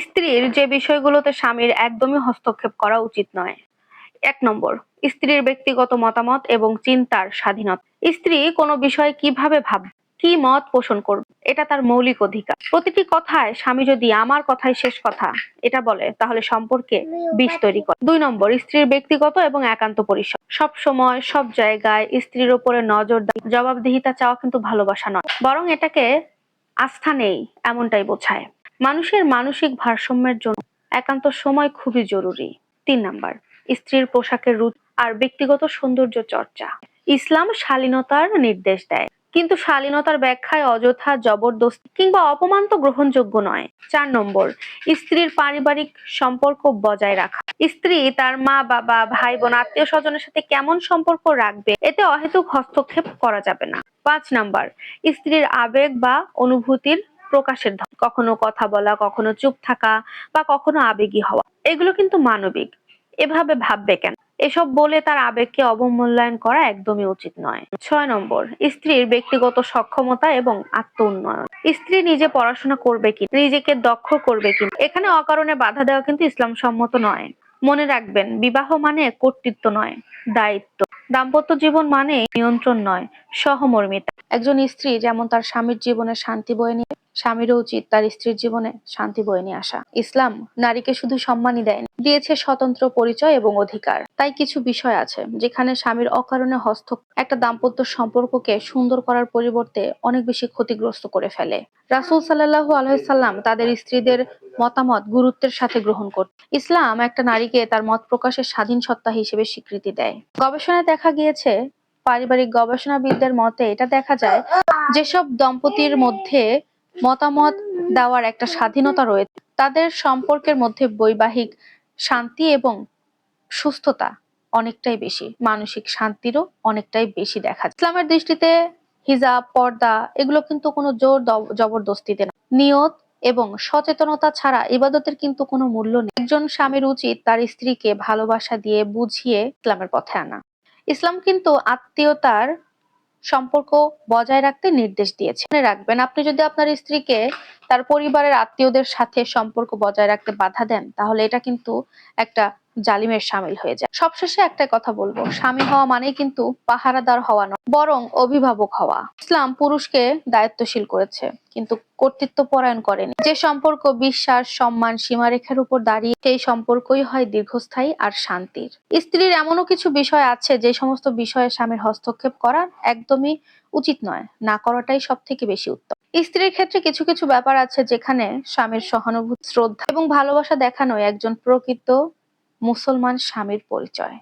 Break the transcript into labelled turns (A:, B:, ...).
A: স্ত্রীর যে বিষয়গুলোতে স্বামীর একদমই হস্তক্ষেপ করা উচিত নয়। ১ নম্বর, স্ত্রীর ব্যক্তিগত মতামত এবং চিন্তার স্বাধীনতা। স্ত্রী কোনো বিষয়ে কিভাবে ভাববে, কি মত পোষণ করবে, এটা তার মৌলিক অধিকার। প্রতিটি কথায় স্বামী যদি আমার কথাই শেষ কথা এটা বলে, তাহলে সম্পর্কে বিষ তৈরি করে। ২ নম্বর, স্ত্রীর ব্যক্তিগত এবং একান্ত পরিসর। সব সময় সব জায়গায় স্ত্রীর উপরে নজরদারি, জবাবদিহিতা চাওয়া কিন্তু ভালোবাসা নয়, বরং এটাকে আস্থা নেই এমনটাই বোঝায়। মানুষের মানসিক ভারসাম্যের জন্য একান্ত সময় খুবই জরুরি। ৩ নাম্বার, স্ত্রীর পোশাকের রুচি আর ব্যক্তিগত সৌন্দর্য চর্চা। ইসলাম শালীনতার নির্দেশ দেয়, কিন্তু শালীনতার ব্যাখ্যায় অযথা জবরদস্তি কিংবা অপমান তো গ্রহণযোগ্য নয়। ৪ নম্বর, স্ত্রীর পারিবারিক সম্পর্ক বজায় রাখা। স্ত্রী তার মা বাবা ভাই বোন আত্মীয় স্বজনের সাথে কেমন সম্পর্ক রাখবে, এতে অহেতুক হস্তক্ষেপ করা যাবে না। ৫ নাম্বার, স্ত্রীর আবেগ বা অনুভূতির প্রকাশের ধরন, কখনো কথা বলা, কখনো চুপ থাকা বা কখনো আবেগী হওয়া, এগুলো কিন্তু মানবিক। এভাবে ভাববে কেন, এসব বলে তার আবেগকে অবমূল্যায়ন করা একদমই উচিত নয়। ৬ নম্বর, স্ত্রীর ব্যক্তিগত সক্ষমতা এবং আত্ম উন্নয়ন। স্ত্রী নিজে পড়াশোনা করবে কি, নিজেকে দক্ষ করবে কি, এখানে অকারণে বাধা দেওয়া কিন্তু ইসলাম সম্মত নয়। মনে রাখবেন, বিবাহ মানে কর্তৃত্ব নয়, দায়িত্ব। দাম্পত্য জীবন মানে নিয়ন্ত্রণ নয়, সহমর্মিতা। একজন স্ত্রী যেমন তার স্বামীর জীবনে শান্তি বয়ে নিয়ে, স্বামীরও উচিত তার স্ত্রীর জীবনে শান্তি বয়ে নিয়ে আসা। ইসলাম নারীকে শুধু সম্মানই দেয়নি, দিয়েছে স্বতন্ত্র পরিচয় এবং অধিকার। তাই কিছু বিষয় আছে যেখানে স্বামীর অকারণে হস্তক্ষেপ একটা দাম্পত্য সম্পর্ককে সুন্দর করার পরিবর্তে অনেক বেশি ক্ষতিগ্রস্ত করে ফেলে। রাসূল সাল্লাল্লাহু আলাইহি সাল্লাম তাদের স্ত্রীদের মতামত গুরুত্বের সাথে গ্রহণ করতেন। ইসলাম একটা নারীকে তার মত প্রকাশের স্বাধীন সত্তা হিসেবে স্বীকৃতি দেয়। গবেষণায় দেখা গিয়েছে, পারিবারিক গবেষণাবিদদের মতে এটা দেখা যায়, যেসব দম্পতির মধ্যে মতামত দেওয়ার একটা স্বাধীনতা রয়েছে, তাদের সম্পর্কের মধ্যে বৈবাহিক শান্তি এবং সুস্থতা অনেকটাই বেশি, মানসিক শান্তিরও অনেকটাই বেশি দেখা যায়। ইসলামের দৃষ্টিতে হিজাব, পর্দা এগুলো কিন্তু কোনো জোর জবরদস্তিতে না, নিয়ত এবং সচেতনতা ছাড়া ইবাদতের কিন্তু কোনো মূল্য নেই। একজন স্বামীর উচিত তার স্ত্রীকে ভালোবাসা দিয়ে বুঝিয়ে ইসলামের পথে আনা। ইসলাম কিন্তু আত্মীয়তার সম্পর্ক বজায় রাখতে নির্দেশ দিয়েছে। মনে রাখবেন, আপনি যদি আপনার স্ত্রীকে তার পরিবারের আত্মীয়দের সাথে সম্পর্ক বজায় রাখতে বাধা দেন, তাহলে এটা কিন্তু একটা জালিমের শামিল হয়ে যায়। সবশেষে একটা কথা বলবো, স্বামী হওয়া মানেই কিন্তু পাহারাদার হওয়া নয়, বরং অভিভাবক হওয়া। ইসলাম পুরুষকে দায়িত্বশীল করেছে, কিন্তু কর্তৃত্ব পরায়ণ করেনি। যে সম্পর্ক বিশ্বাস, সম্মান, সীমারেখার উপর দাঁড়িয়ে, সেই সম্পর্কই হয় দীর্ঘস্থায়ী আর শান্তির। স্ত্রীর এমনও কিছু বিষয় আছে যে সমস্ত বিষয়ে স্বামীর হস্তক্ষেপ করা একদমই উচিত নয়, না করাটাই সব থেকে বেশি উত্তম। স্ত্রীর ক্ষেত্রে কিছু কিছু ব্যাপার আছে যেখানে স্বামীর সহানুভূতি, শ্রদ্ধা এবং ভালোবাসা দেখানোই একজন প্রকৃত মুসলমান স্বামীর পরিচয়।